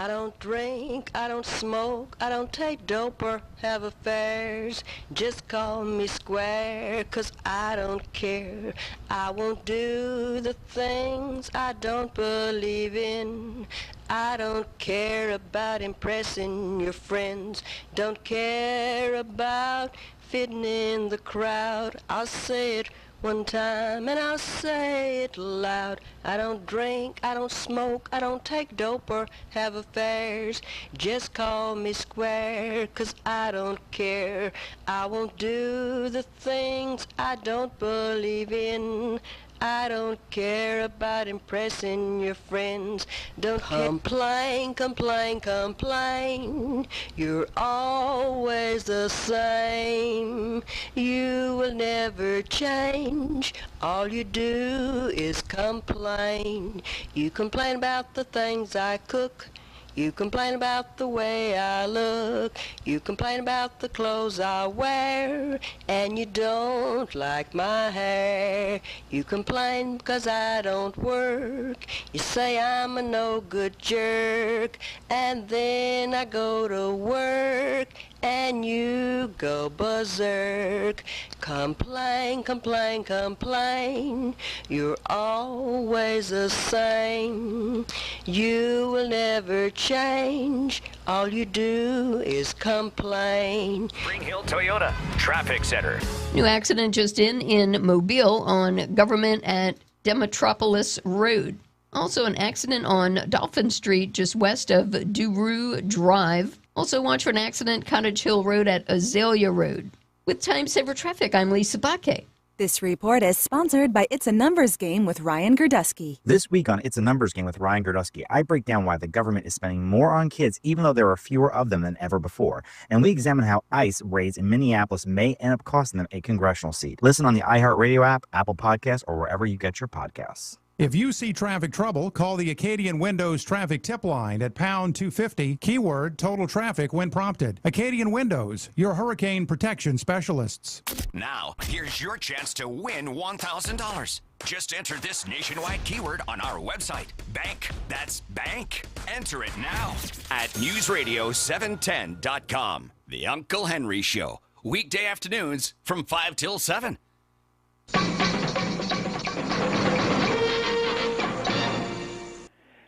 I don't drink, I don't smoke, I don't take dope or have affairs. Just call me square, 'cause I don't care. I won't do the things I don't believe in. I don't care about impressing your friends. Don't care about fitting in the crowd. I'll say it one time and I'll say it loud. I don't drink, I don't smoke, I don't take dope or have affairs. Just call me square, 'cause I don't care. I won't do the things I don't believe in. I don't care about impressing your friends. Don't complain, complain, complain. You're always the same. You will never change. All you do is complain. You complain about the things I cook. You complain about the way I look. You complain about the clothes I wear. And you don't like my hair. You complain because I don't work. You say I'm a no-good jerk. And then I go to work and you go berserk. Complain, complain, complain. You're always the same. You will never change. All you do is complain. Spring Hill Toyota Traffic Center. New accident just in Mobile on Government at Demetropolis Road. Also an accident on Dolphin Street just west of Duru Drive. Also watch for an accident Cottage Hill Road at Azalea Road. With Time Saver Traffic, I'm Lisa Bakke. This report is sponsored by It's a Numbers Game with Ryan Gerdusky. This week on It's a Numbers Game with Ryan Gerdusky, I break down why the government is spending more on kids even though there are fewer of them than ever before. And we examine how ICE raids in Minneapolis may end up costing them a congressional seat. Listen on the iHeartRadio app, Apple Podcasts, or wherever you get your podcasts. If you see traffic trouble, call the Acadian Windows traffic tip line at pound 250, keyword total traffic when prompted. Acadian Windows, your hurricane protection specialists. Now, here's your chance to win $1,000. Just enter this nationwide keyword on our website. Bank. That's bank. Enter it now at newsradio710.com. The Uncle Henry Show. Weekday afternoons from 5 till 7.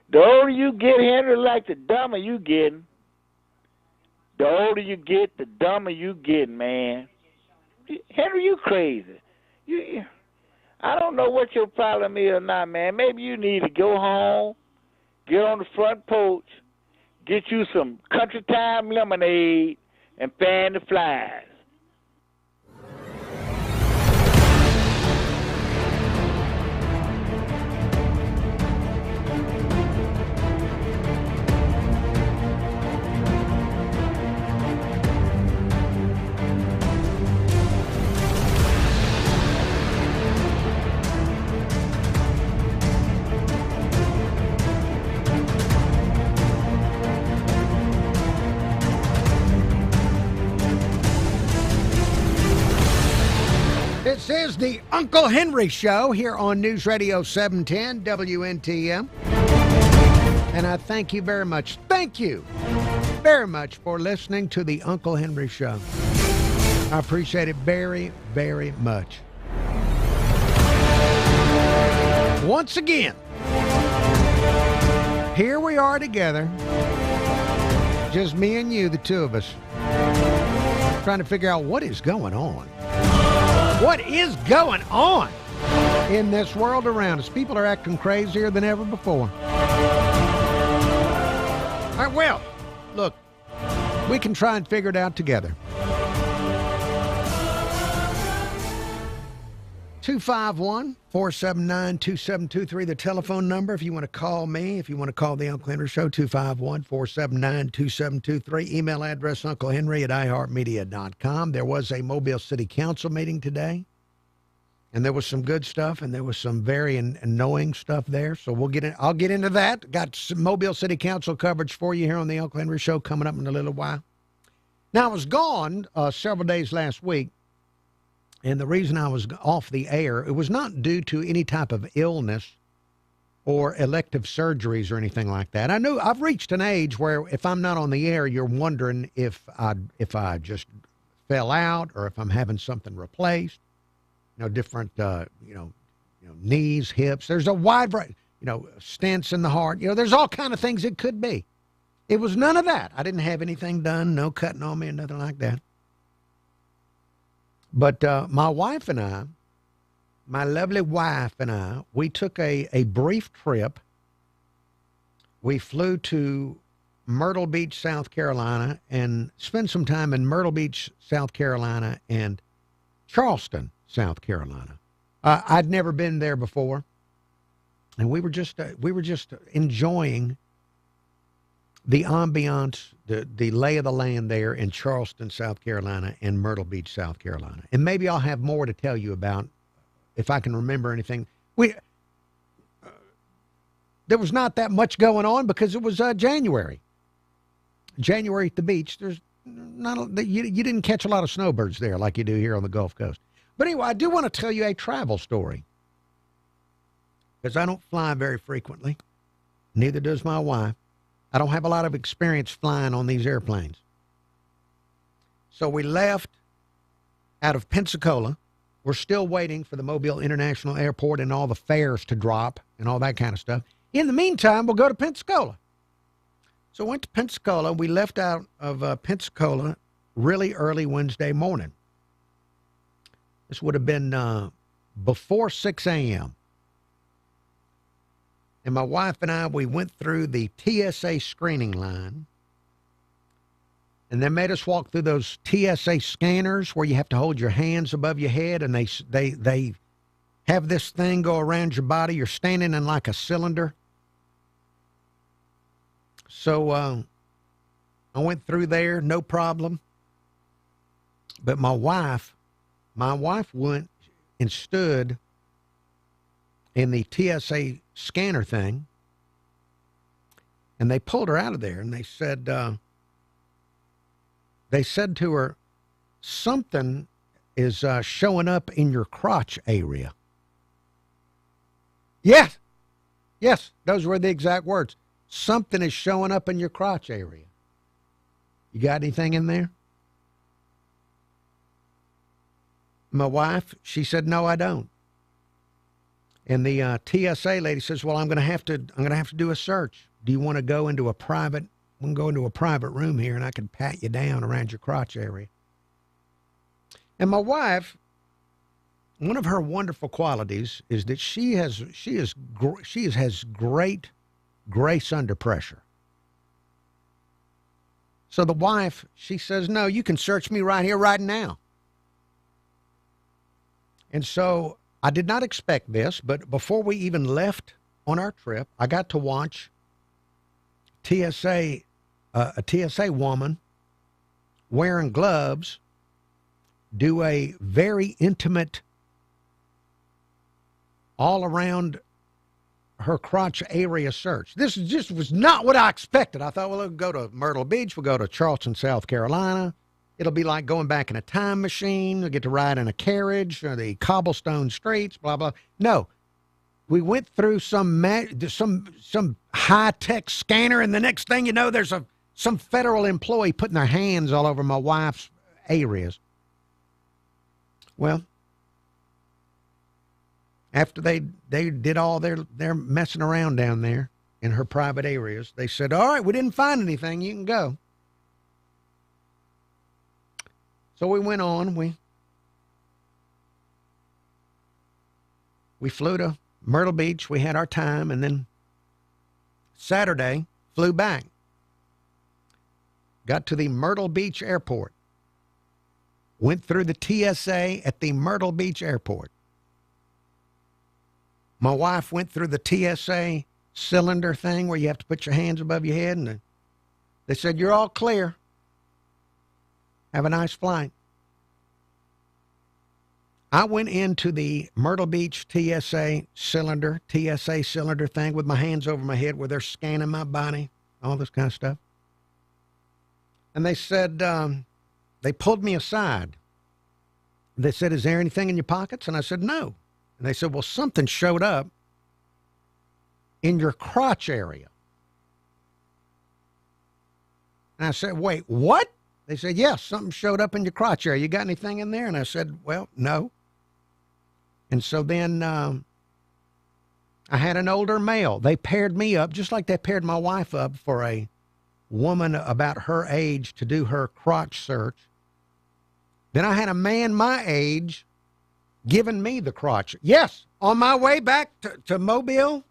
The older you get, Henry, like the dumber you getting. The older you get, the dumber you getting, man. Henry, you crazy. I don't know what your problem is or not, man. Maybe you need to go home, get on the front porch, get you some Country Time lemonade, and fan the flies. This is the Uncle Henry Show here on News Radio 710 WNTM. And I thank you very much. Thank you very much for listening to the Uncle Henry Show. I appreciate it very, very much. Once again, here we are together. Just me and you, the two of us, trying to figure out what is going on. What is going on in this world around us? People are acting crazier than ever before. All right, well, look, we can try and figure it out together. 251-479-2723, the telephone number if you want to call me, if you want to call the Uncle Henry Show, 251-479-2723. Email address unclehenry@iheartmedia.com. There was a Mobile City Council meeting today, and there was some good stuff, and there was some very annoying stuff there, so I'll get into that. Got some Mobile City Council coverage for you here on the Uncle Henry Show coming up in a little while. Now, I was gone several days last week. And the reason I was off the air, it was not due to any type of illness or elective surgeries or anything like that. I know I've reached an age where if I'm not on the air, you're wondering if I just fell out or if I'm having something replaced. Different knees, hips. There's a wide variety. Stents in the heart. There's all kind of things it could be. It was none of that. I didn't have anything done, no cutting on me or nothing like that. But my wife and I, my lovely wife and I, we took a brief trip. We flew to Myrtle Beach, South Carolina, and spent some time in Myrtle Beach, South Carolina, and Charleston, South Carolina. I'd never been there before, and we were just enjoying the ambiance, the lay of the land there in Charleston, South Carolina, and Myrtle Beach, South Carolina. And maybe I'll have more to tell you about if I can remember anything. There was not that much going on because it was January. January at the beach. There's you didn't catch a lot of snowbirds there like you do here on the Gulf Coast. But anyway, I do want to tell you a travel story because I don't fly very frequently. Neither does my wife. I don't have a lot of experience flying on these airplanes. So we left out of Pensacola. We're still waiting for the Mobile International Airport and all the fares to drop and all that kind of stuff. In the meantime, we'll go to Pensacola. So I went to Pensacola. We left out of Pensacola really early Wednesday morning. This would have been before 6 a.m. And my wife and I, we went through the TSA screening line. And they made us walk through those TSA scanners where you have to hold your hands above your head, and they have this thing go around your body. You're standing in like a cylinder. So I went through there, no problem. But my wife went and stood in the TSA scanner thing, and they pulled her out of there, and they said to her, something is showing up in your crotch area. Yes, those were the exact words. Something is showing up in your crotch area. You got anything in there? My wife, she said, no, I don't. And the TSA lady says, well, I'm going to have to do a search. Do you want to go into a private room here and I can pat you down around your crotch area? And my wife, one of her wonderful qualities is that she has great grace under pressure. So the wife, she says, no, you can search me right here, right now. And so I did not expect this, but before we even left on our trip, I got to watch a TSA woman wearing gloves do a very intimate all around her crotch area search. This just was not what I expected. I thought, well, we'll go to Myrtle Beach. We'll go to Charleston, South Carolina. It'll be like going back in a time machine. We'll get to ride in a carriage or the cobblestone streets, blah, blah. No. We went through some high-tech scanner, and the next thing you know, there's some federal employee putting their hands all over my wife's areas. Well, after they did all their messing around down there in her private areas, they said, all right, we didn't find anything. You can go. So we went on. We flew to Myrtle Beach. We had our time, and then Saturday flew back. Got to the Myrtle Beach Airport. Went through the TSA at the Myrtle Beach Airport. My wife went through the TSA cylinder thing where you have to put your hands above your head, and they said, you're all clear. Have a nice flight. I went into the Myrtle Beach TSA cylinder thing with my hands over my head where they're scanning my body, all this kind of stuff. And they said, they pulled me aside. They said, is there anything in your pockets? And I said, no. And they said, well, something showed up in your crotch area. And I said, wait, what? They said, yes, something showed up in your crotch area. You got anything in there? And I said, well, no. And so then I had an older male. They paired me up, just like they paired my wife up for a woman about her age to do her crotch search. Then I had a man my age giving me the crotch. Yes, on my way back to Mobile,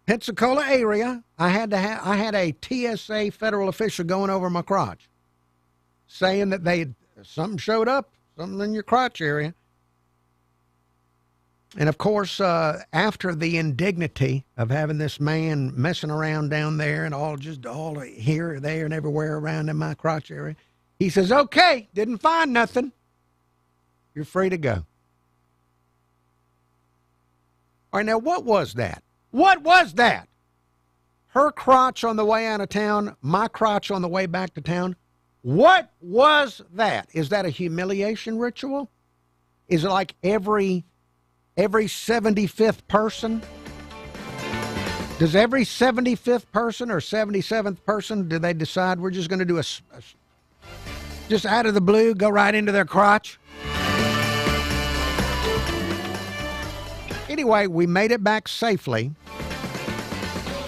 Pensacola area, I had a TSA federal official going over my crotch, saying that something showed up, something in your crotch area. And of course, after the indignity of having this man messing around down there and all here, there, and everywhere around in my crotch area, he says, okay, didn't find nothing. You're free to go. All right, now what was that? What was that? Her crotch on the way out of town, my crotch on the way back to town. What was that? Is that a humiliation ritual? Is it like every 75th person? Does every 75th person or 77th person, do they decide we're just going to do just out of the blue, go right into their crotch? Anyway, we made it back safely,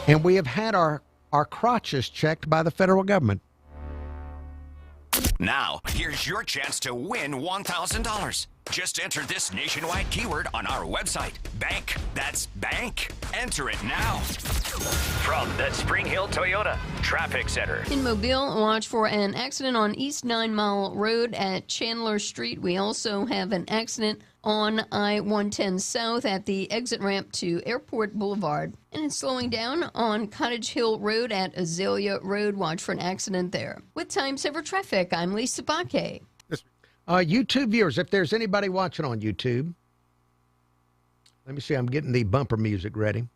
and we have had our crotches checked by the federal government. Now, here's your chance to win $1,000. Just enter this nationwide keyword on our website. Bank. That's bank. Enter it now. From the Spring Hill Toyota Traffic Center. In Mobile, watch for an accident on East 9 Mile Road at Chandler Street. We also have an accident on I-110 South at the exit ramp to Airport Boulevard. And it's slowing down on Cottage Hill Road at Azalea Road. Watch for an accident there. With Time Saver Traffic, I'm Lisa Bakke. YouTube viewers, if there's anybody watching on YouTube, let me see, I'm getting the bumper music ready.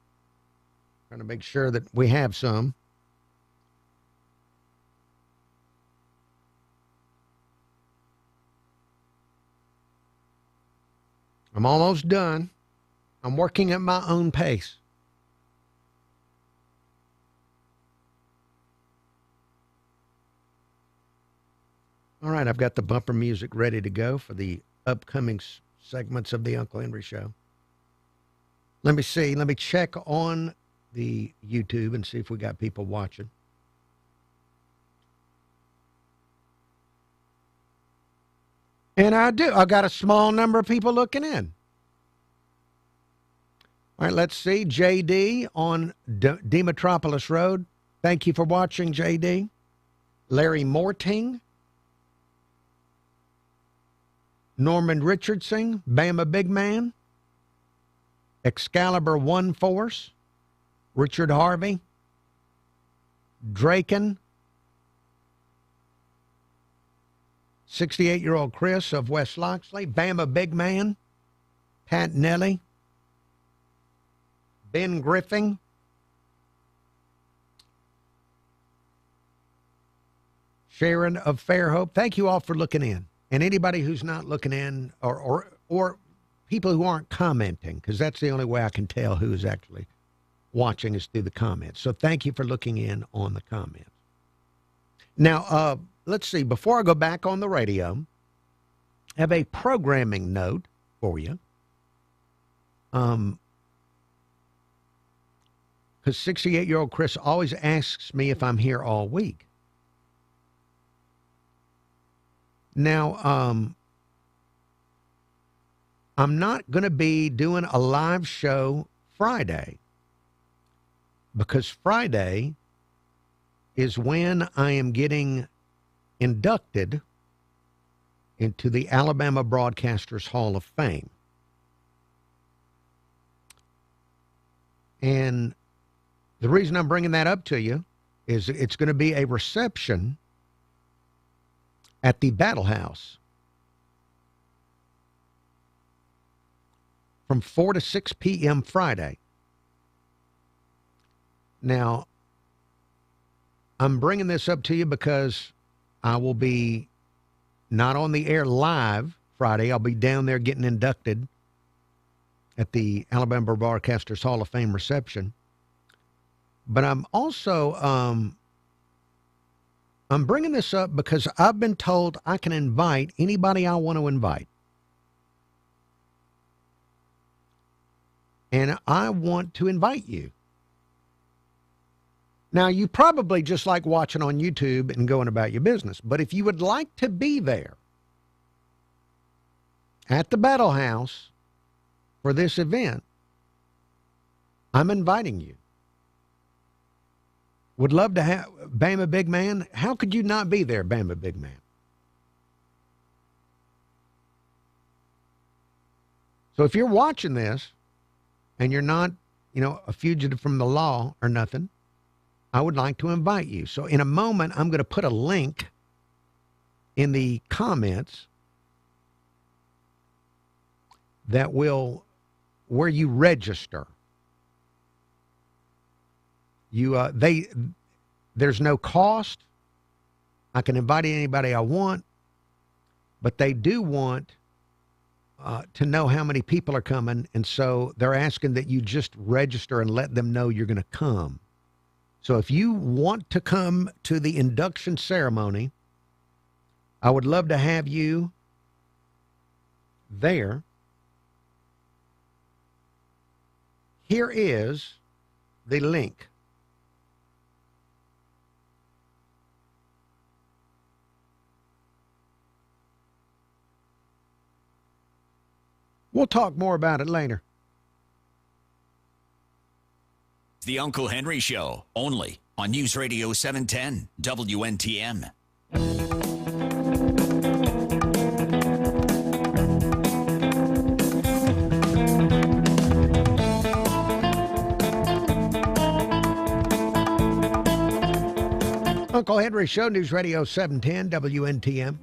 Trying to make sure that we have some. I'm almost done. I'm working at my own pace. All right, I've got the bumper music ready to go for the upcoming segments of the Uncle Henry Show. Let me see. Let me check on the YouTube and see if we got people watching. And I do. I got a small number of people looking in. All right, let's see. JD on Demetropolis Road. Thank you for watching, JD. Larry Morting. Norman Richardson, Bama Big Man. Excalibur One Force. Richard Harvey. Draken. 68-year-old Chris of West Loxley. Bama Big Man. Pat Nelly. Ben Griffin. Sharon of Fairhope. Thank you all for looking in. And anybody who's not looking in or people who aren't commenting, because that's the only way I can tell who is actually watching is through the comments. So thank you for looking in on the comments. Now, let's see. Before I go back on the radio, I have a programming note for you. Because 68-year-old Chris always asks me if I'm here all week. Now, I'm not going to be doing a live show Friday because Friday is when I am getting inducted into the Alabama Broadcasters Hall of Fame. And the reason I'm bringing that up to you is it's going to be a reception at the Battle House from 4 to 6 p.m. Friday. Now, I'm bringing this up to you because I will be not on the air live Friday. I'll be down there getting inducted at the Alabama Broadcasters Hall of Fame reception. But I'm also I'm bringing this up because I've been told I can invite anybody I want to invite. And I want to invite you. Now, you probably just like watching on YouTube and going about your business. But if you would like to be there at the Battle House for this event, I'm inviting you. Would love to have Bama Big Man. How could you not be there, Bama Big Man? So if you're watching this and you're not, a fugitive from the law or nothing, I would like to invite you. So in a moment, I'm going to put a link in the comments where you register. There's no cost. I can invite anybody I want, but they do want to know how many people are coming, and so they're asking that you just register and let them know you're going to come. So if you want to come to the induction ceremony, I would love to have you there. Here is the link. We'll talk more about it later. The Uncle Henry Show, only on News Radio 710 WNTM. Uncle Henry Show, News Radio 710 WNTM.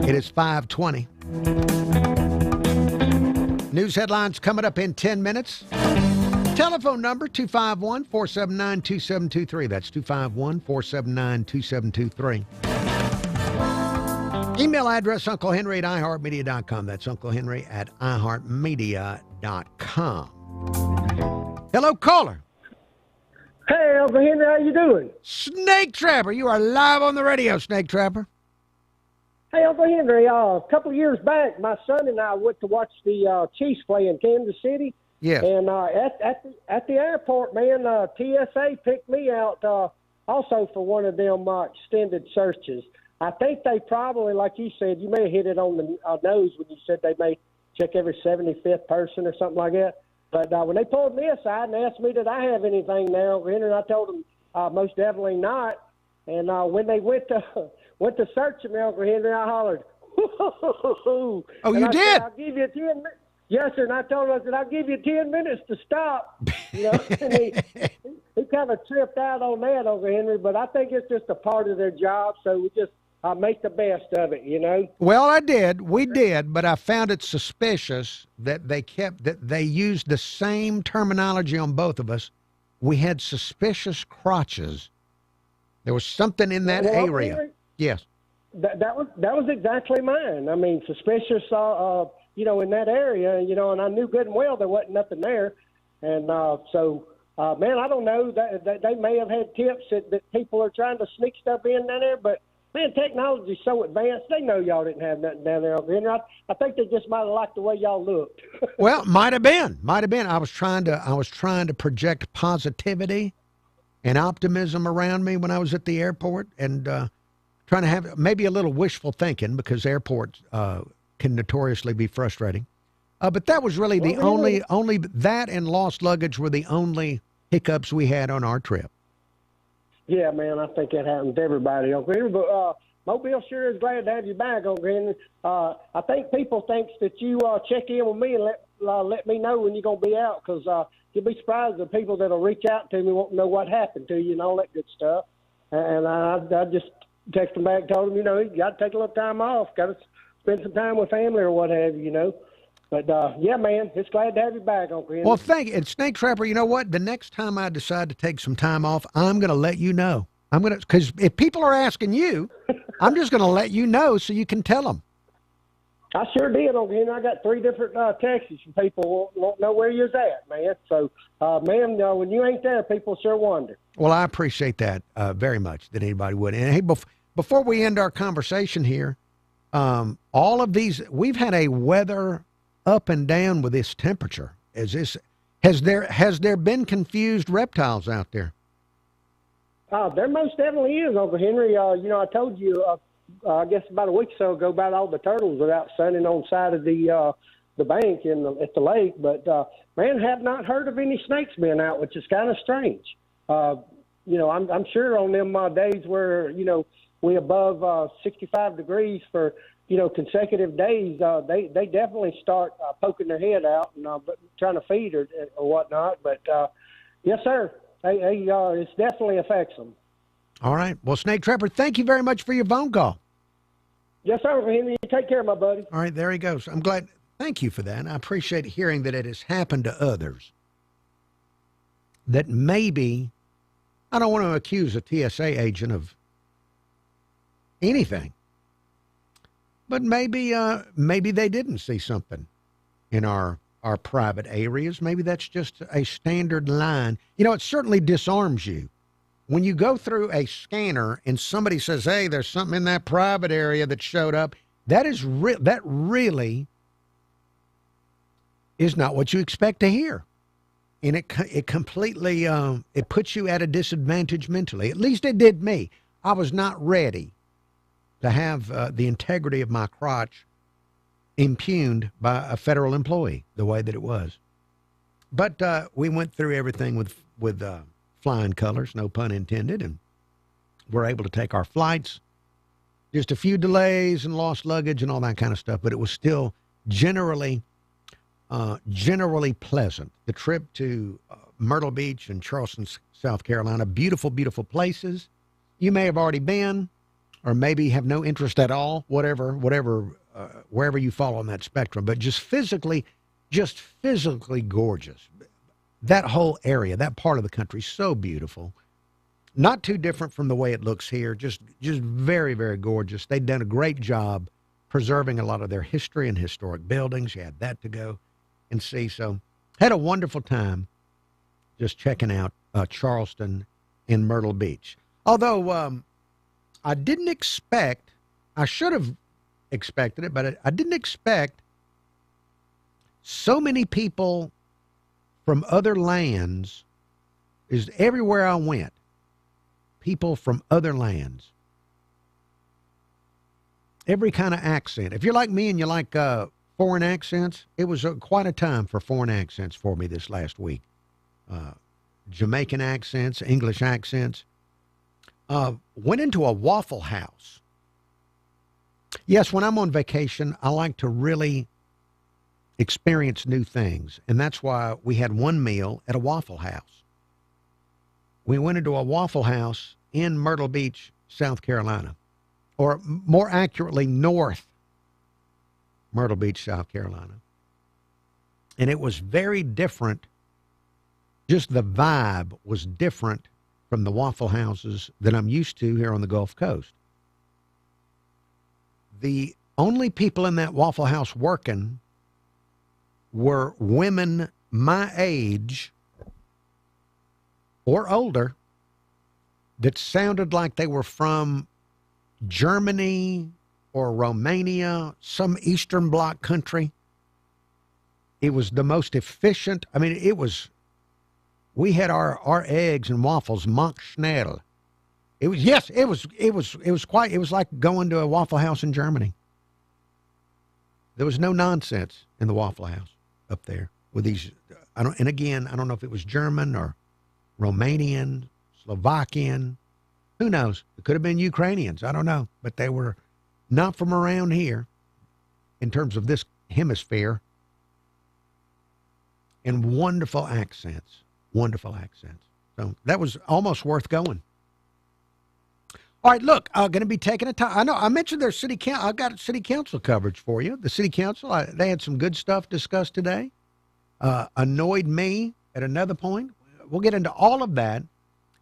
It is 5:20. News headlines coming up in 10 minutes. Telephone number 251-479-2723. That's 251-479-2723. Email address unclehenry@iheartmedia.com. That's unclehenry@iheartmedia.com. Hello, caller. Hey, Uncle Henry, how you doing? Snake Trapper, you are live on the radio, Snake Trapper. Hey, Uncle Henry, a couple of years back, my son and I went to watch the Chiefs play in Kansas City. Yes. And at the airport, man, TSA picked me out also for one of them extended searches. I think they probably, like you said, you may have hit it on the nose when you said they may check every 75th person or something like that. But when they pulled me aside and asked me, did I have anything there, Uncle Henry, I told them most definitely not. And when they went to search me, Uncle Henry, I hollered, "Woo-hoo-hoo-hoo." Oh, and you I did? Said, I'll give you 10 minutes. Yes, sir. And I told him, I said, I'll give you 10 minutes to stop. And he kind of tripped out on that, Uncle Henry, but I think it's just a part of their job, so we just make the best of it, Well, I did. We did, but I found it suspicious that they used the same terminology on both of us. We had suspicious crotches. There was something in that area. Henry, yes. That was exactly mine. I mean, suspicious, in that area, and I knew good and well there wasn't nothing there. And man, I don't know. That they may have had tips that people are trying to sneak stuff in down there, but, man, technology's so advanced, they know y'all didn't have nothing down there, Uncle Henry. I think they just might have liked the way y'all looked. Well, might have been. I was trying to project positivity and optimism around me when I was at the airport, and trying to have maybe a little wishful thinking, because airports can notoriously be frustrating. But that was really the only that and lost luggage were the only hiccups we had on our trip. Yeah, man, I think that happens to everybody, Uncle Henry. But Mobile sure is glad to have you back, Uncle Henry. I think people thinks that you check in with me and let me know when you're going to be out, because you'll be surprised the people that'll reach out to me won't know what happened to you and all that good stuff. And I just texted them back, told them, you got to take a little time off, got to spend some time with family or what have you, But, yeah, man, it's glad to have you back, Uncle Henry. Well, thank you. And Snake Trapper, you know what? The next time I decide to take some time off, I'm going to let you know. Because if people are asking you, I'm just going to let you know so you can tell them. I sure did, Uncle Henry. I got 3 different texts from people won't know where you're at, man. So, man, when you ain't there, people sure wonder. Well, I appreciate that very much, that anybody would. And, hey, before we end our conversation here, all of these, we've had a weather up and down with this temperature. Has there been confused reptiles out there? There most definitely is, Uncle Henry. I told you, I guess about a week or so ago, about all the turtles that out sunning on the side of the bank at the lake. But, man, have not heard of any snakes being out, which is kind of strange. I'm sure on them days where, we above 65 degrees for, consecutive days, they definitely start poking their head out and trying to feed or whatnot. But, yes, sir, it definitely affects them. All right. Well, Snake Trapper, thank you very much for your phone call. Yes, sir, Henry. Take care, my buddy. All right, there he goes. I'm glad. Thank you for that. I appreciate hearing that it has happened to others. That maybe, I don't want to accuse a TSA agent of anything, but maybe they didn't see something in our private areas. Maybe that's just a standard line. It certainly disarms you. When you go through a scanner and somebody says, hey, there's something in that private area that showed up, that really is not what you expect to hear. And it completely, it puts you at a disadvantage mentally. At least it did me. I was not ready to have the integrity of my crotch impugned by a federal employee the way that it was. But we went through everything with flying colors, no pun intended, and we're able to take our flights. Just a few delays and lost luggage and all that kind of stuff, but it was still generally pleasant. The trip to Myrtle Beach and Charleston, South Carolina, beautiful, beautiful places. You may have already been, or maybe have no interest at all, whatever, wherever you fall on that spectrum, but just physically gorgeous. That whole area, that part of the country, so beautiful. Not too different from the way it looks here, just very, very gorgeous. They'd done a great job preserving a lot of their history and historic buildings. You had that to go and see. So had a wonderful time just checking out Charleston and Myrtle Beach. Although I didn't expect, I should have expected it, but I didn't expect so many people from other lands. Is everywhere I went, people from other lands. Every kind of accent. If you're like me and you like foreign accents, it was quite a time for foreign accents for me this last week. Jamaican accents, English accents. Went into a Waffle House. Yes, when I'm on vacation, I like to really experience new things. And that's why we had one meal at a Waffle House. We went into a Waffle House in Myrtle Beach, South Carolina. Or more accurately, North Myrtle Beach, South Carolina. And it was very different. Just the vibe was different from the Waffle Houses that I'm used to here on the Gulf Coast. The only people in that Waffle House working were women my age or older that sounded like they were from Germany or Romania, some Eastern Bloc country. It was the most efficient. I mean, we had our eggs and waffles mock schnell. It was like going to a Waffle House in Germany. There was no nonsense in the Waffle House up there with these. I don't know if it was German or Romanian, Slovakian. Who knows? It could have been Ukrainians. I don't know. But they were not from around here in terms of this hemisphere. And wonderful accents. Wonderful accents. So that was almost worth going. All right, look, going to be taking a time. I know I mentioned their city council. I got city council coverage for you. The city council, they had some good stuff discussed today. Annoyed me at another point. We'll get into all of that.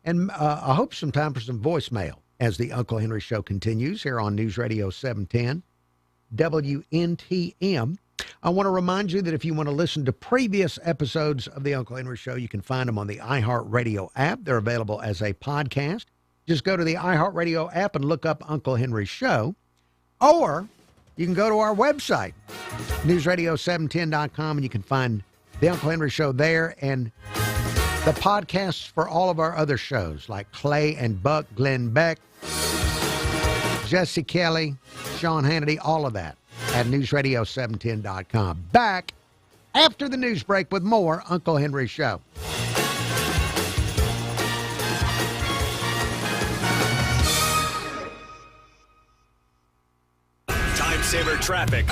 And I hope some time for some voicemail as the Uncle Henry Show continues here on News Radio 710 WNTM. I want to remind you that if you want to listen to previous episodes of The Uncle Henry Show, you can find them on the iHeartRadio app. They're available as a podcast. Just go to the iHeartRadio app and look up Uncle Henry Show. Or you can go to our website, newsradio710.com, and you can find The Uncle Henry Show there and the podcasts for all of our other shows like Clay and Buck, Glenn Beck, Jesse Kelly, Sean Hannity, all of that at newsradio710.com. Back after the news break with more Uncle Henry Show. Time Saver Traffic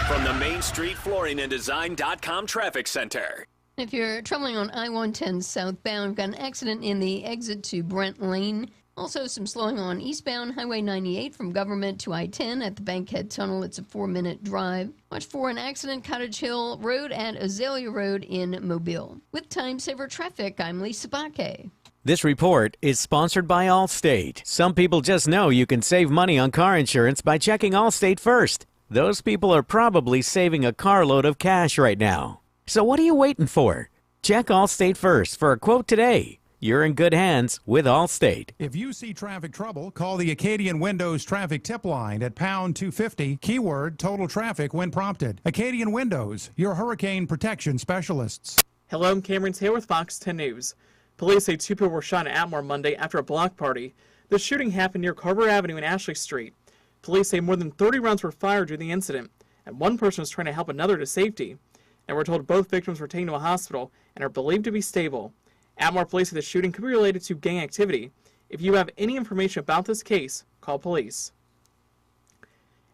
from the Main Street Flooring and Design.com Traffic Center. If you're traveling on I-110 southbound, got an accident in the exit to Brent Lane. Also, some slowing on eastbound Highway 98 from Government to I-10 at the Bankhead Tunnel. It's a 4-minute drive. Watch for an accident, Cottage Hill Road and Azalea Road in Mobile. With Time Saver Traffic, I'm Lisa Baque. This report is sponsored by Allstate. Some people just know you can save money on car insurance by checking Allstate first. Those people are probably saving a carload of cash right now. So what are you waiting for? Check Allstate first for a quote today. You're in good hands with Allstate. If you see traffic trouble, call the Acadian Windows traffic tip line at pound 250, keyword total traffic when prompted. Acadian Windows, your hurricane protection specialists. Hello, I'm Cameron Taylor with Fox 10 News. Police say 2 people were shot in Atmore Monday after a block party. The shooting happened near Carver Avenue and Ashley Street. Police say more than 30 rounds were fired during the incident, and one person was trying to help another to safety. And we're told both victims were taken to a hospital and are believed to be stable. Atmore police say the shooting could be related to gang activity. If you have any information about this case, call police.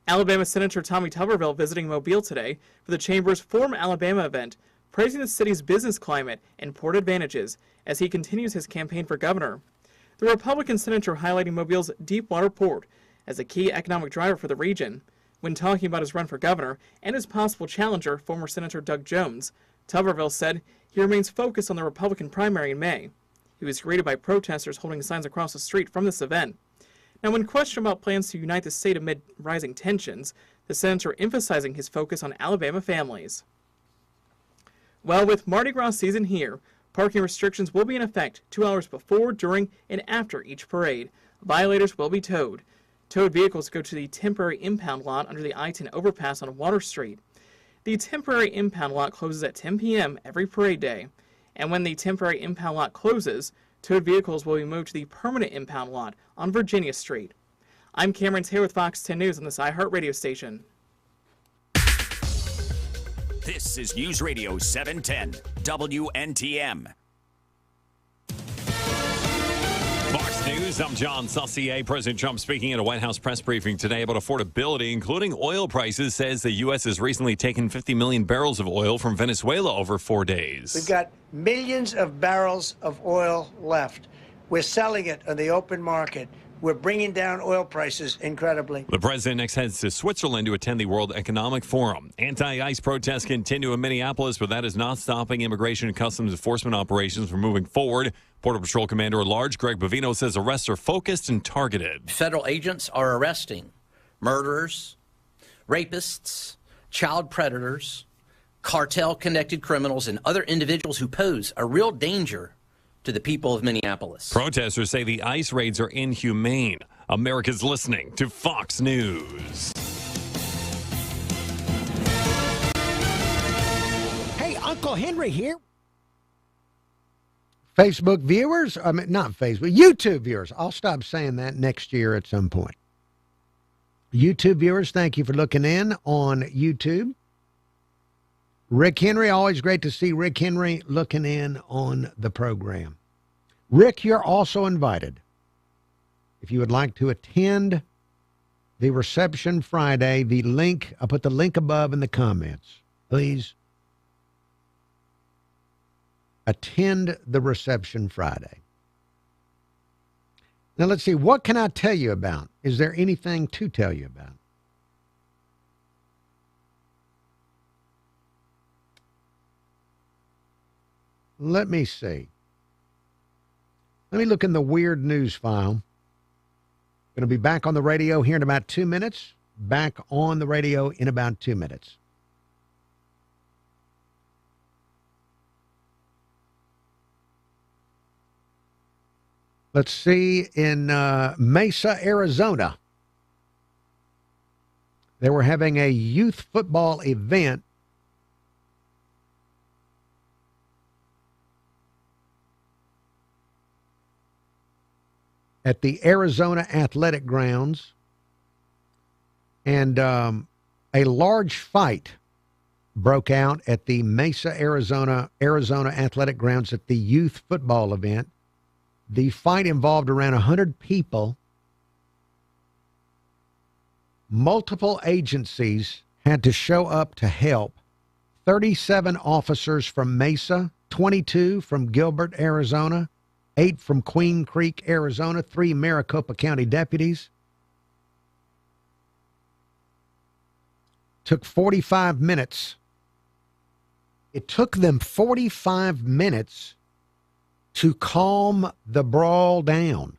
Alabama Senator Tommy Tuberville visiting Mobile today for the Chamber's Forum Alabama event, praising the city's business climate and port advantages as he continues his campaign for governor. The Republican senator highlighting Mobile's deepwater port as a key economic driver for the region. When talking about his run for governor and his possible challenger, former Senator Doug Jones, Tuberville said he remains focused on the Republican primary in May. He was greeted by protesters holding signs across the street from this event. Now, when questioned about plans to unite the state amid rising tensions, the senator emphasizing his focus on Alabama families. Well, with Mardi Gras season here, parking restrictions will be in effect 2 hours before, during, and after each parade. Violators will be towed. Towed vehicles go to the temporary impound lot under the I-10 overpass on Water Street. The temporary impound lot closes at 10 p.m. every parade day, and when the temporary impound lot closes, towed vehicles will be moved to the permanent impound lot on Virginia Street. I'm Cameron Taylor with Fox 10 News on this iHeartRadio station. This is News Radio 710 WNTM. Fox News, I'm John Saucier. President Trump speaking at a White House press briefing today about affordability, including oil prices, says the U.S. has recently taken 50 million barrels of oil from Venezuela over 4 days. We've got millions of barrels of oil left. We're selling it on the open market. We're bringing down oil prices incredibly. The president next heads to Switzerland to attend the World Economic Forum. Anti-ICE protests continue in Minneapolis, but that is not stopping immigration and customs enforcement operations from moving forward. Border Patrol Commander-at-Large Greg Bovino says arrests are focused and targeted. Federal agents are arresting murderers, rapists, child predators, cartel-connected criminals, and other individuals who pose a real danger to the people of Minneapolis. Protesters say the ICE raids are inhumane. America's listening to Fox News. Hey, Uncle Henry here. Facebook viewers, not Facebook, YouTube viewers. I'll stop saying that next year at some point. YouTube viewers, thank you for looking in on YouTube. Rick Henry, always great to see Rick Henry looking in on the program. Rick, you're also invited. If you would like to attend the reception Friday, the link, I'll put the link above in the comments. Please attend the reception Friday. Now let's see, what can I tell you about? Is there anything to tell you about? Let me see. Let me look in the weird news file. Going to be back on the radio here in about 2 minutes. back on the radio in about 2 minutes. Let's see, in Mesa, Arizona, they were having a youth football event. At the Arizona Athletic Grounds, and a large fight broke out at the Mesa, Arizona Athletic Grounds at the youth football event. The fight involved around 100 people. Multiple agencies had to show up to help. 37 officers from Mesa, 22 from Gilbert, Arizona, 8 from Queen Creek, Arizona, 3 Maricopa County deputies. Took 45 minutes. It took them 45 minutes to calm the brawl down.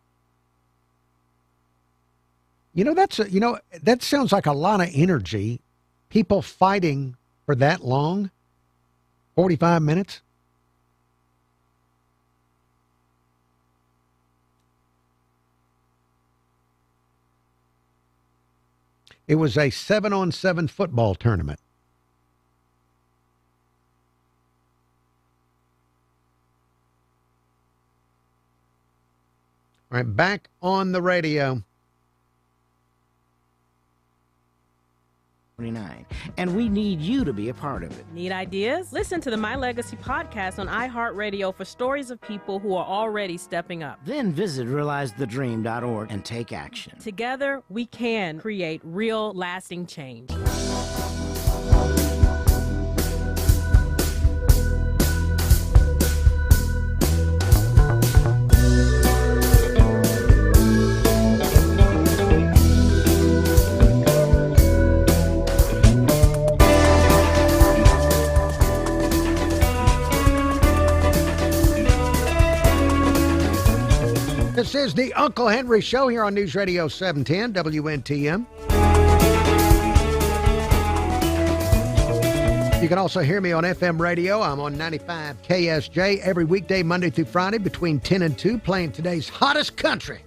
That sounds like a lot of energy. People fighting for that long? 45 minutes? It was a 7-on-7 football tournament. All right, back on the radio. 29, and we need you to be a part of it. Need ideas? Listen to the My Legacy podcast on iHeartRadio for stories of people who are already stepping up. Then visit realizethedream.org and take action. Together, we can create real, lasting change. This is the Uncle Henry Show here on News Radio 710 WNTM. You can also hear me on FM radio. I'm on 95 KSJ every weekday, Monday through Friday, between 10 and 2, playing today's hottest country.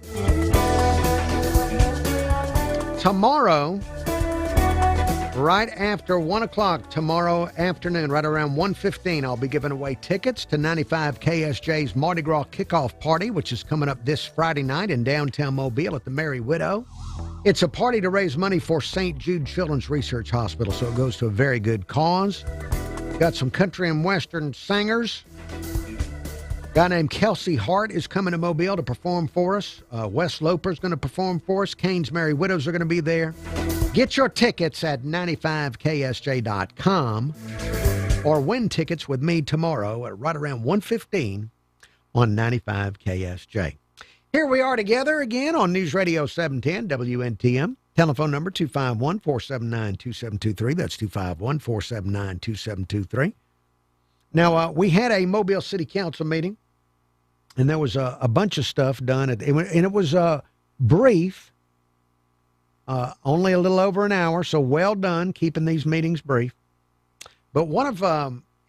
Tomorrow, right after 1 o'clock tomorrow afternoon, right around 1:15, I'll be giving away tickets to 95 KSJ's Mardi Gras kickoff party, which is coming up this Friday night in downtown Mobile at the Merry Widow. It's a party to raise money for St. Jude Children's Research Hospital, so it goes to a very good cause. Got some country and western singers. A guy named Kelsey Hart is coming to Mobile to perform for us. Wes Loper's going to perform for us. Kane's Merry Widows are going to be there. Get your tickets at 95ksj.com or win tickets with me tomorrow at right around 1:15 on 95 KSJ. Here we are together again on News Radio 710 WNTM. Telephone number 251-479-2723. That's 251-479-2723. Now, we had a Mobile City Council meeting, and there was a bunch of stuff done. And it was brief, only a little over an hour, so well done keeping these meetings brief. But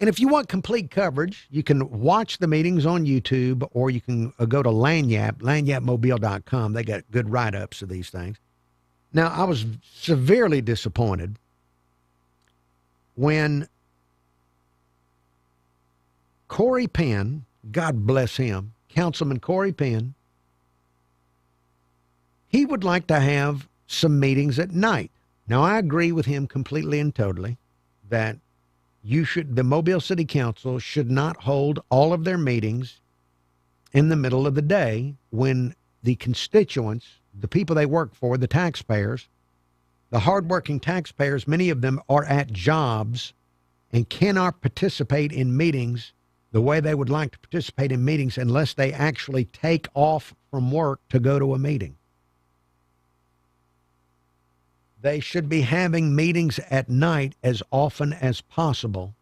and if you want complete coverage, you can watch the meetings on YouTube, or you can go to Lanyap, lanyapmobile.com. They got good write-ups of these things. Now, I was severely disappointed when Corey Penn, God bless him, Councilman Corey Penn, he would like to have some meetings at night. Now, I agree with him completely and totally that the Mobile City Council should not hold all of their meetings in the middle of the day when the constituents, the people they work for, the taxpayers, the hardworking taxpayers, many of them are at jobs and cannot participate in meetings the way they would like to participate in meetings unless they actually take off from work to go to a meeting. They should be having meetings at night as often as possible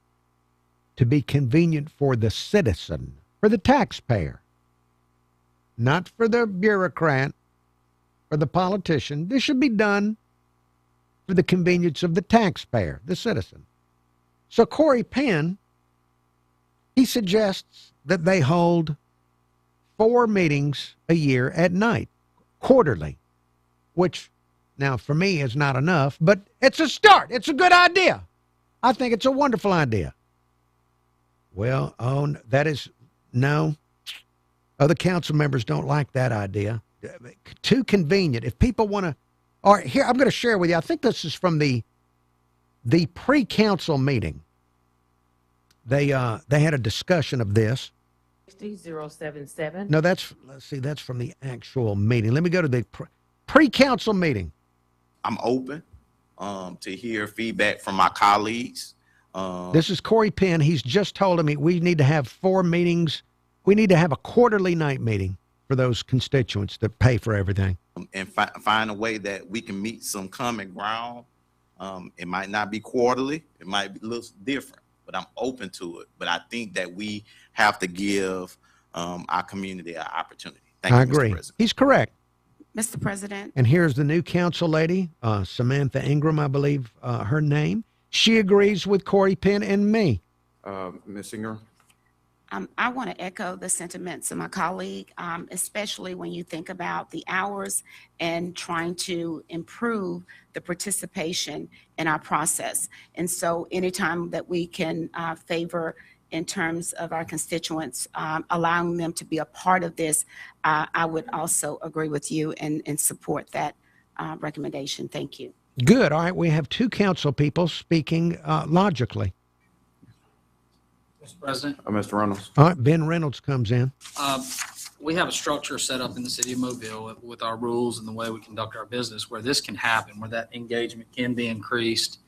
to be convenient for the citizen, for the taxpayer, not for the bureaucrat or the politician. This should be done for the convenience of the taxpayer, the citizen. So Corey Penn, he suggests that they hold 4 meetings a year at night, quarterly, which now for me is not enough, but it's a start. It's a good idea. I think it's a wonderful idea. Well, other council members don't like that idea. Too convenient. If people want to, all right, here, I'm going to share with you. I think this is from the pre-council meeting. They had a discussion of this. 077. No, that's from the actual meeting. Let me go to the pre-council meeting. I'm open to hear feedback from my colleagues. This is Corey Penn. He's just told me we need to have 4 meetings. We need to have a quarterly night meeting for those constituents that pay for everything. And find a way that we can meet some common ground. It might not be quarterly. It might be a little different, but I'm open to it. But I think that we have to give our community an opportunity. Thank you, I agree. Mr. President. He's correct. Mr. President. And here's the new council lady, Samantha Ingram, I believe her name. She agrees with Corey Penn and me. Ms. Ingram? I want to echo the sentiments of my colleague, especially when you think about the hours and trying to improve the participation in our process. And so anytime that we can favor in terms of our constituents, allowing them to be a part of this, I would also agree with you and support that recommendation. Thank you. Good. All right. We have 2 council people speaking logically. Mr. President. Mr. Reynolds. All right. Ben Reynolds comes in. We have a structure set up in the city of Mobile with our rules and the way we conduct our business where this can happen, where that engagement can be increased.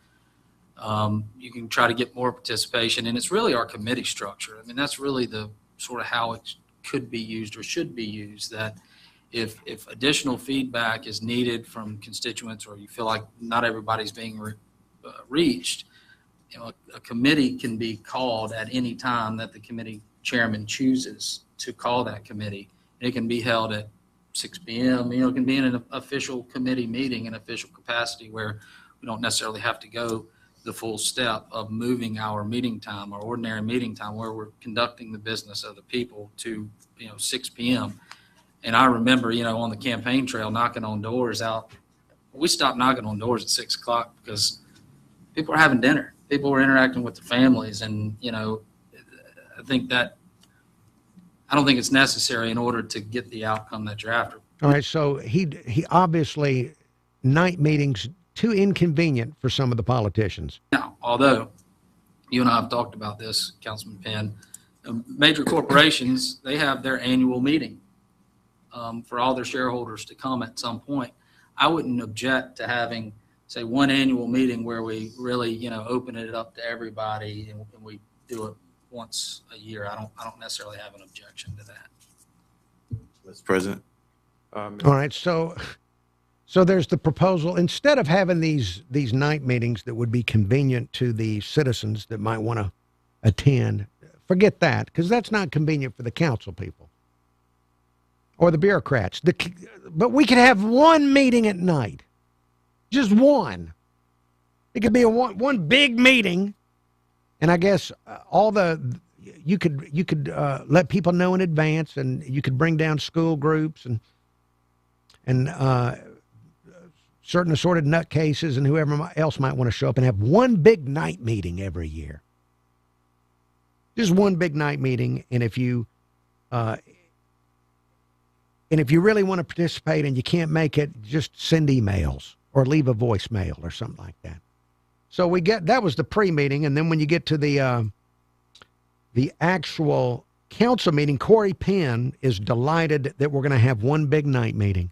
You can try to get more participation, and it's really our committee structure. I mean, that's really the sort of how it could be used or should be used, that if additional feedback is needed from constituents or you feel like not everybody's being reached, a committee can be called at any time that the committee chairman chooses to call that committee. It can be held at 6 p.m. It can be in an official committee meeting in official capacity where we don't necessarily have to go the full step of moving our meeting time, our ordinary meeting time, where we're conducting the business of the people to 6 p.m. And I remember, on the campaign trail, knocking on doors out. We stopped knocking on doors at 6 o'clock because people were having dinner. People were interacting with their families. And, I don't think it's necessary in order to get the outcome that you're after. All right. So he obviously, night meetings, too inconvenient for some of the politicians. Now, although you and I have talked about this, Councilman Penn, major corporations, they have their annual meeting for all their shareholders to come at some point. I wouldn't object to having, say, one annual meeting where we really, open it up to everybody and we do it once a year. I don't necessarily have an objection to that. Mr. President. All right. So there's the proposal, instead of having these night meetings that would be convenient to the citizens that might want to attend, forget that, because that's not convenient for the council people or the bureaucrats. But we could have one meeting at night, just one. It could be one big meeting, and I guess you could let people know in advance, and you could bring down school groups and certain assorted nutcases and whoever else might want to show up and have one big night meeting every year. Just one big night meeting, and if you really want to participate and you can't make it, just send emails or leave a voicemail or something like that. So that was the pre-meeting, and then when you get to the actual council meeting, Corey Penn is delighted that we're going to have one big night meeting.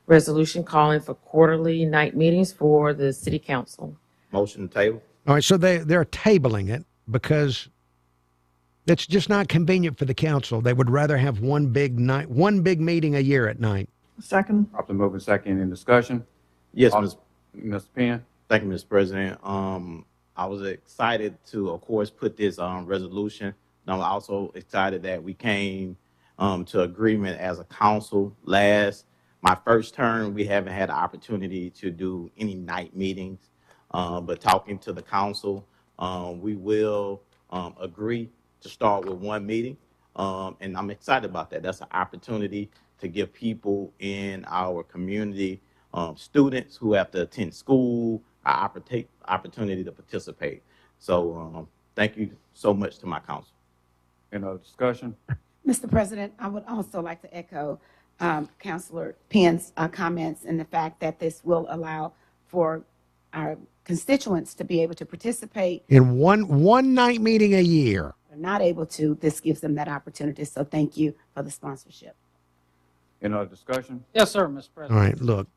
Resolution calling for quarterly night meetings for the city council. Motion to table. All right, so they're tabling it because it's just not convenient for the council. They would rather have one big meeting a year at night. Second. Properly moving second in discussion. Yes, Mr. Penn. Thank you, Mr. President. I was excited to, of course, put this resolution. And I'm also excited that we came to agreement as a council last my first term, we haven't had the opportunity to do any night meetings, but talking to the council, we will agree to start with one meeting, and I'm excited about that. That's an opportunity to give people in our community, students who have to attend school, an opportunity to participate. So thank you so much to my council. Any other discussion? Mr. President, I would also like to echo Councilor Penn's comments and the fact that this will allow for our constituents to be able to participate. In one night meeting a year. They're not able to. This gives them that opportunity. So thank you for the sponsorship. Any other discussion? Yes, sir, Mr. President. All right, look.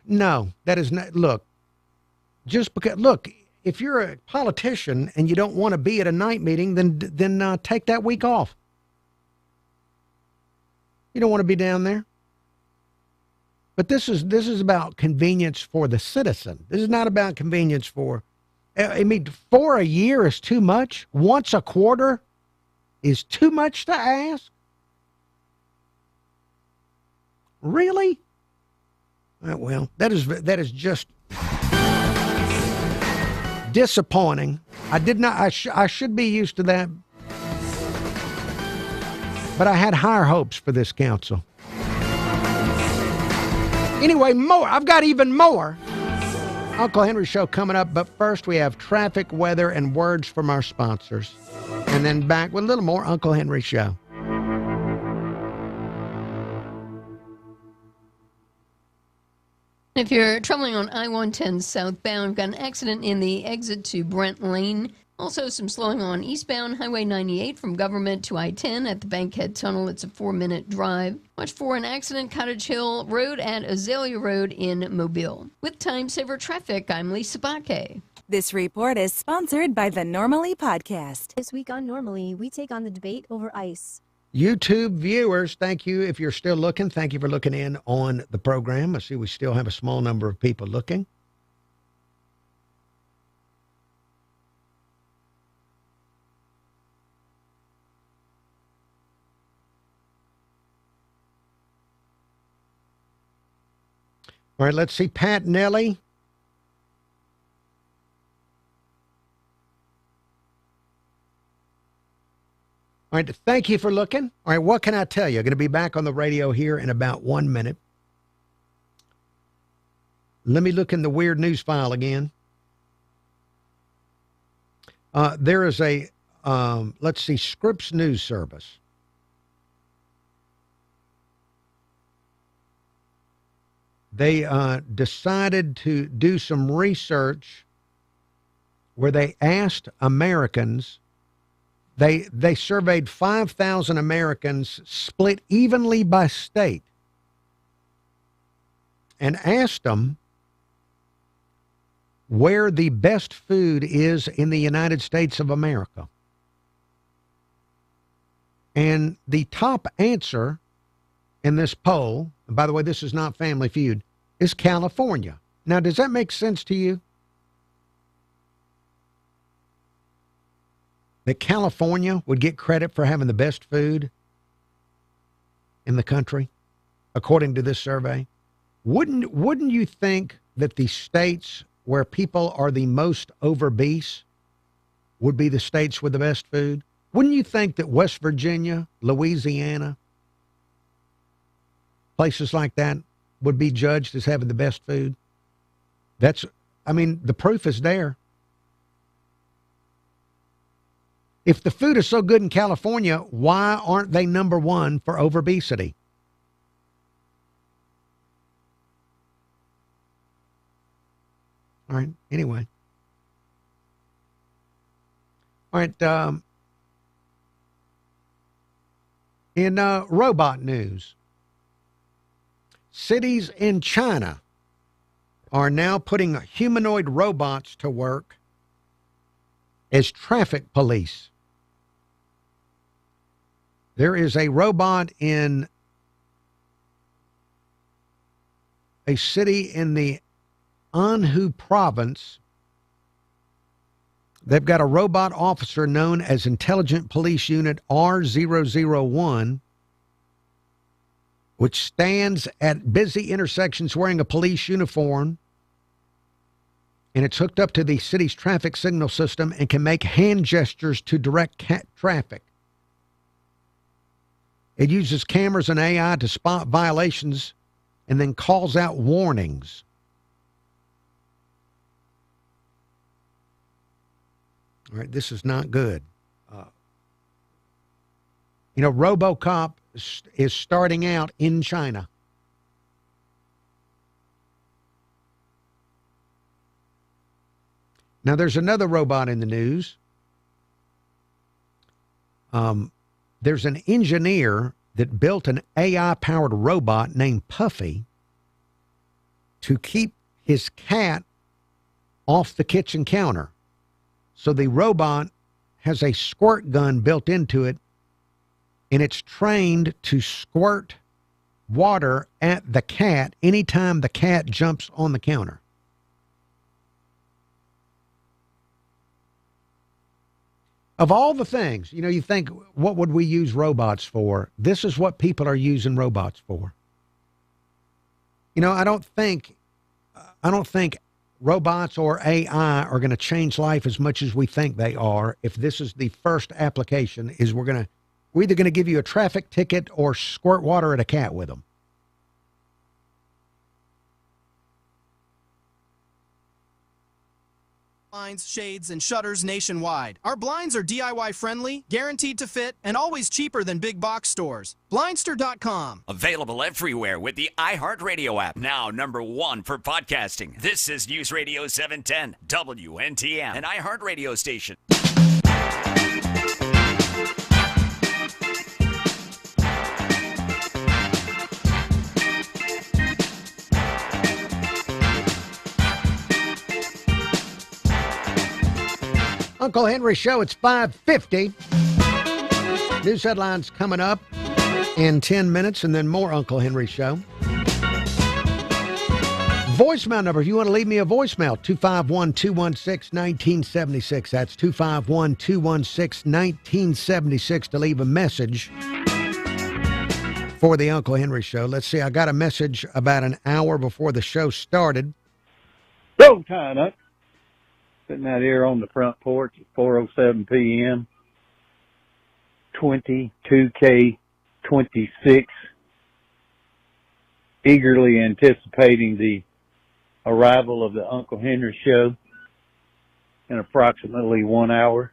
No, that is not. Look, just because. Look, if you're a politician and you don't want to be at a night meeting, then take that week off. You don't want to be down there. But this is about convenience for the citizen. This is not about convenience for. I mean, for a year is too much. Once a quarter is too much to ask. Really? Well, that is just disappointing. I should be used to that, but I had higher hopes for this council. Anyway, more. I've got even more. Uncle Henry Show coming up, but first we have traffic, weather, and words from our sponsors. And then back with a little more Uncle Henry Show. If you're traveling on I-110 southbound, got an accident in the exit to Brent Lane. Also some slowing on eastbound Highway 98 from Government to I-10 at the Bankhead Tunnel. It's a 4-minute drive. Watch for an accident Cottage Hill Road at Azalea Road in Mobile. With Time Saver Traffic, I'm Lisa Baque. This report is sponsored by the Normally Podcast. This week on Normally, we take on the debate over ICE. YouTube viewers, thank you. If you're still looking, thank you for looking in on the program. I see we still have a small number of people looking. All right, let's see. Pat Nelly. All right, thank you for looking. All right, what can I tell you? I'm going to be back on the radio here in about 1 minute. Let me look in the weird news file again. There is a, let's see, Scripps News Service. They decided to do some research where they asked Americans, they surveyed 5,000 Americans split evenly by state and asked them where the best food is in the United States of America. And the top answer in this poll, and by the way, this is not Family Feud, is California. Now, does that make sense to you? That California would get credit for having the best food in the country, according to this survey? Wouldn't you think that the states where people are the most obese would be the states with the best food? Wouldn't you think that West Virginia, Louisiana, places like that would be judged as having the best food? The proof is there. If the food is so good in California, why aren't they number one for obesity? All right, anyway. All right, in robot news, cities in China are now putting humanoid robots to work as traffic police. There is a robot in a city in the Anhui province. They've got a robot officer known as Intelligent Police Unit R001. which stands at busy intersections wearing a police uniform, and it's hooked up to the city's traffic signal system and can make hand gestures to direct traffic. It uses cameras and AI to spot violations and then calls out warnings. All right, this is not good. RoboCop is starting out in China. Now, there's another robot in the news. There's an engineer that built an AI-powered robot named Puffy to keep his cat off the kitchen counter. So the robot has a squirt gun built into it, and it's trained to squirt water at the cat anytime the cat jumps on the counter. Of all the things, you think, what would we use robots for? This is what people are using robots for. I don't think robots or AI are going to change life as much as we think they are. If this is the first application, we're either going to give you a traffic ticket or squirt water at a cat with them. Blinds, shades, and shutters nationwide. Our blinds are DIY friendly, guaranteed to fit, and always cheaper than big box stores. Blindster.com. Available everywhere with the iHeartRadio app. Now #1 for podcasting. This is News Radio 710, WNTM, an iHeartRadio station. Uncle Henry Show, it's 5:50. News headlines coming up in 10 minutes, and then more Uncle Henry Show. Voicemail number, if you want to leave me a voicemail, 251-216-1976. That's 251-216-1976 to leave a message for the Uncle Henry Show. Let's see, I got a message about an hour before the show started. Go time up. Sitting out here on the front porch at 4:07 p.m. 22K26. Eagerly anticipating the arrival of the Uncle Henry Show in approximately 1 hour.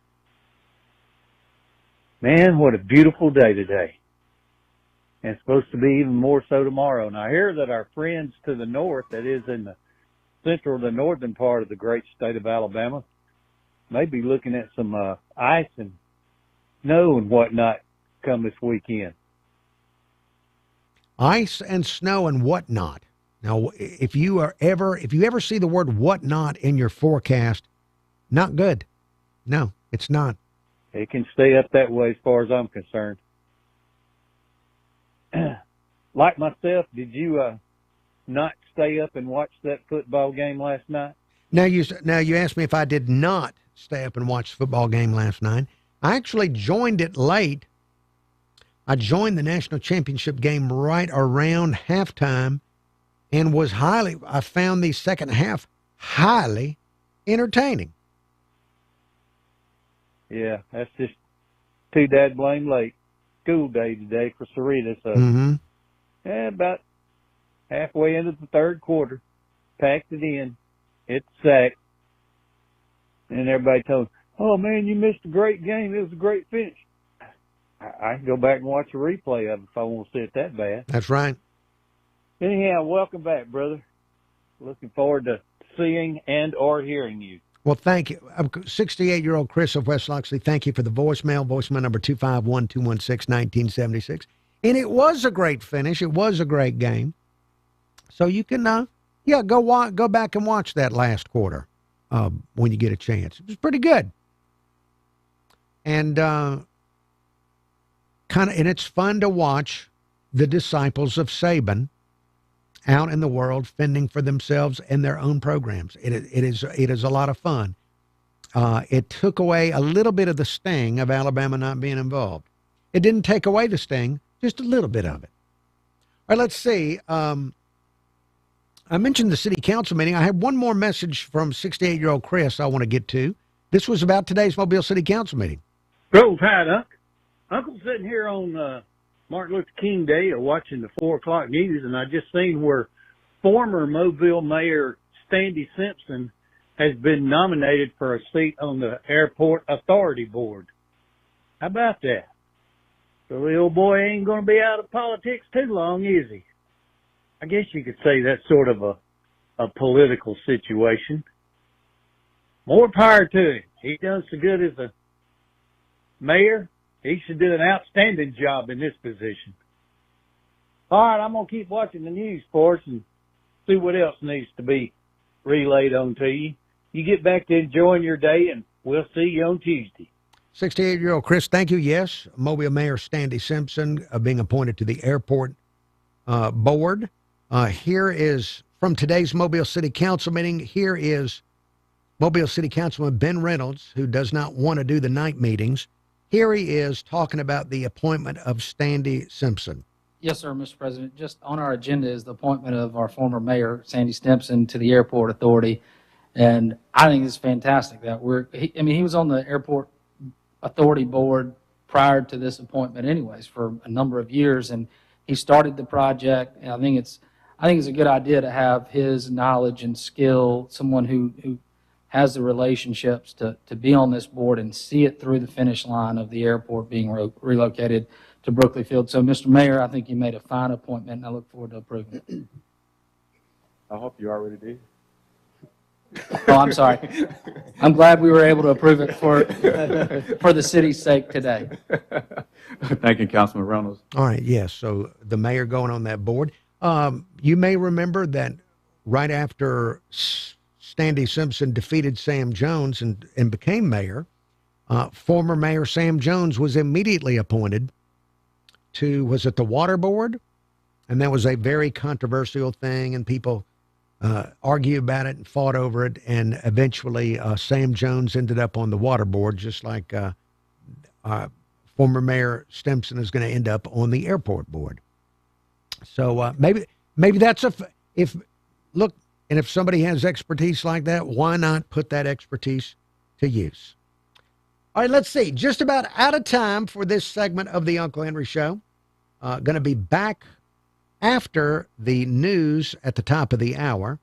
Man, what a beautiful day today. And it's supposed to be even more so tomorrow. And I hear that our friends to the north, that is in the central to northern part of the great state of Alabama, may be looking at some ice and snow and whatnot come this weekend. Ice and snow and whatnot. Now, if you ever see the word whatnot in your forecast, not good. No, it's not. It can stay up that way as far as I'm concerned. Like myself, did you not stay up and watch that football game last night? Now you asked me if I did not stay up and watch the football game last night. I actually joined it late. I joined the national championship game right around halftime and I found the second half highly entertaining. Yeah, that's just too dad blame late. School day today for Sarita, so about halfway into the third quarter, packed it in, hit the sack, and everybody told me, "Oh man, you missed a great game. It was a great finish." I can go back and watch a replay of it if I want to see it that bad. That's right. Anyhow, welcome back, brother. Looking forward to seeing and or hearing you. Well, thank you. 68-year-old Chris of West Loxley, thank you for the voicemail. Voicemail number 251-216-1976. And it was a great finish. It was a great game. So you can, go back and watch that last quarter when you get a chance. It was pretty good. And and it's fun to watch the disciples of Saban out in the world fending for themselves and their own programs. It is a lot of fun. It took away a little bit of the sting of Alabama not being involved. It didn't take away the sting, just a little bit of it. right, let's see. I mentioned the city council meeting. I have one more message from 68-year-old Chris I want to get to. This was about today's Mobile City Council meeting. Grove Tide, Uncle's sitting here on Martin Luther King Day watching the 4 o'clock news, and I just seen where former Mobile Mayor Sandy Simpson has been nominated for a seat on the Airport Authority Board. How about that? So the old boy ain't going to be out of politics too long, is he? I guess you could say that's sort of a political situation. More power to him. He done so good as a mayor. He should do an outstanding job in this position. All right, I'm going to keep watching the news for us and see what else needs to be relayed on to you. You get back to enjoying your day, and we'll see you on Tuesday. 68-year-old Chris, thank you. Yes, Mobile Mayor Sandy Simpson being appointed to the airport board. Here is, from today's Mobile City Council meeting, here is Mobile City Councilman Ben Reynolds, who does not want to do the night meetings. Here he is talking about the appointment of Sandy Simpson. Yes, sir, Mr. President. Just on our agenda is the appointment of our former mayor, Sandy Simpson, to the Airport Authority. And I think it's fantastic that he was on the Airport Authority Board prior to this appointment anyways for a number of years, and he started the project. And I think it's a good idea to have his knowledge and skill, someone who has the relationships to be on this board and see it through the finish line of the airport being relocated to Brookley Field. So, Mr. Mayor, I think you made a fine appointment, and I look forward to approving it. I hope you already did. Oh, I'm sorry. I'm glad we were able to approve it for the city's sake today. Thank you, Councilman Reynolds. All right, yes, so the mayor going on that board. You may remember that right after Sandy Simpson defeated Sam Jones and became mayor, former Mayor Sam Jones was immediately appointed to, was it the Water Board? And that was a very controversial thing, and people argued about it and fought over it, and eventually Sam Jones ended up on the Water Board, just like former Mayor Simpson is going to end up on the Airport Board. So maybe that's if somebody has expertise like that, why not put that expertise to use? All right, let's see. Just about out of time for this segment of the Uncle Henry Show. Going to be back after the news at the top of the hour.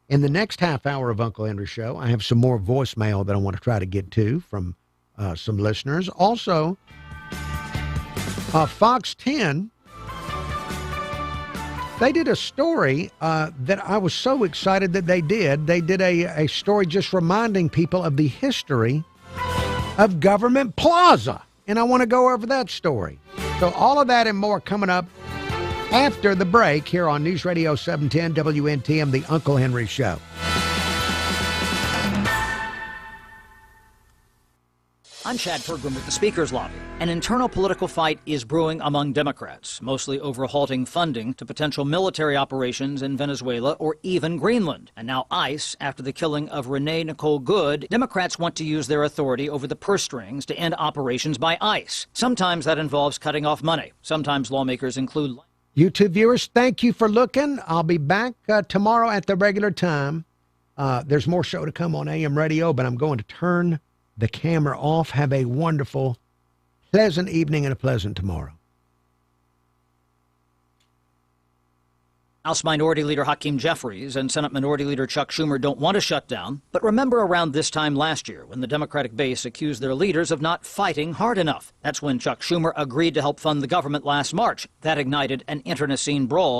In the next half hour of Uncle Henry Show, I have some more voicemail that I want to try to get to from some listeners. Also, Fox 10, they did a story that I was so excited that they did. They did a story just reminding people of the history of Government Plaza. And I want to go over that story. So all of that and more coming up after the break here on News Radio 710 WNTM, the Uncle Henry Show. I'm Chad Pergram with the Speaker's Lobby. An internal political fight is brewing among Democrats, mostly over halting funding to potential military operations in Venezuela or even Greenland. And now ICE, after the killing of Renee Nicole Good, Democrats want to use their authority over the purse strings to end operations by ICE. Sometimes that involves cutting off money. Sometimes lawmakers include... YouTube viewers, thank you for looking. I'll be back tomorrow at the regular time. There's more show to come on AM radio, but I'm going to turn the camera off. Have a wonderful, pleasant evening and a pleasant tomorrow. House Minority Leader Hakeem Jeffries and Senate Minority Leader Chuck Schumer don't want to shut down. But remember around this time last year when the Democratic base accused their leaders of not fighting hard enough. That's when Chuck Schumer agreed to help fund the government last March. That ignited an internecine brawl